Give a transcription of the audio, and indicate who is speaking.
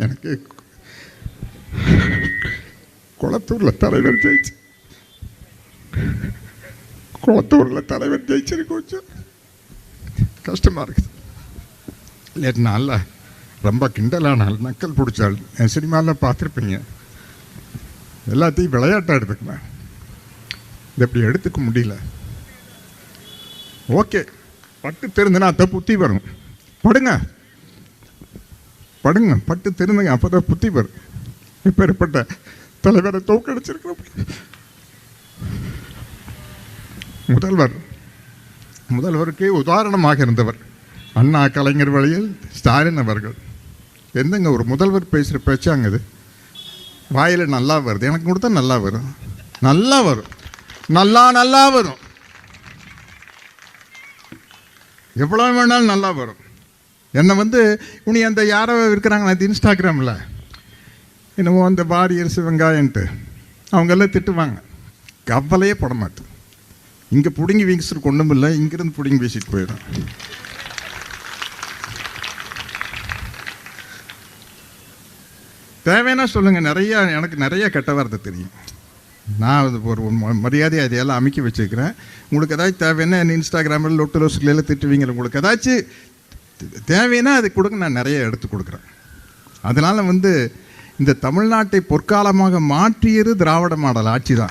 Speaker 1: எனக்கு குளத்தூரில் தலைவர் ஜெயிச்சு கொஞ்சம் கஷ்டமாக இருக்குது. லேட் நாளில் ரொம்ப கிண்டலானால் நக்கல் பிடிச்சாள். என் சினிமாவில் பார்த்துருப்பீங்க. எல்லாத்தையும் விளையாட்டாக எடுத்துக்குவேன். இது எப்படி எடுத்துக்க முடியல. ஓகே, பட்டு தெரிந்துனா அத்தை புத்தி வரும். படுங்க பட்டு தெரிந்துங்க, அப்போ தான் புத்தி வரும். இப்பேற்பட்ட தலைவரை தோக்கடிச்சிருக்கிறோம். முதல்வருக்கே உதாரணமாக இருந்தவர் அண்ணா, கலைஞர் வழியில் ஸ்டாலின் அவர்கள். எந்தங்க ஒரு முதல்வர் பேசுகிற பேச்சாங்க இது? வாயில் நல்லா வருது. எனக்கு கொடுத்தா நல்லா வரும், நல்லா வரும், எவ்வளோ வேணாலும் நல்லா வரும். என்னை உனி அந்த யாரோ இருக்கிறாங்களா அது இன்ஸ்டாகிராமில், என்னவோ அந்த வாரியர்ஸ் வெங்காயன்ட்டு அவங்கெல்லாம் திட்டுவாங்க. கவலையே போட மாட்டேன். இங்கே பிடுங்கி வீசிட்டு கொண்டும் இல்லை, இங்கேருந்து பிடுங்கி வீசிட்டு போயிடும். தேவைன்னா சொல்லுங்கள். எனக்கு நிறைய கெட்ட வார்த்தை தெரியும். நான் ஒரு மரியாதையை அதையெல்லாம் அமைக்கி வச்சுருக்கிறேன். உங்களுக்கு ஏதாச்சும் தேவைன்னா இன்ஸ்டாகிராமில் லொட்டு லோசுகளெல்லாம் திட்டுவீங்க. உங்களுக்கு ஏதாச்சும் தேவைன்னா அது கொடுங்க, நான் நிறைய எடுத்து கொடுக்குறேன். அதனால் இந்த தமிழ்நாட்டை பொற்காலமாக மாற்றியது திராவிட மாடல் ஆட்சி தான்.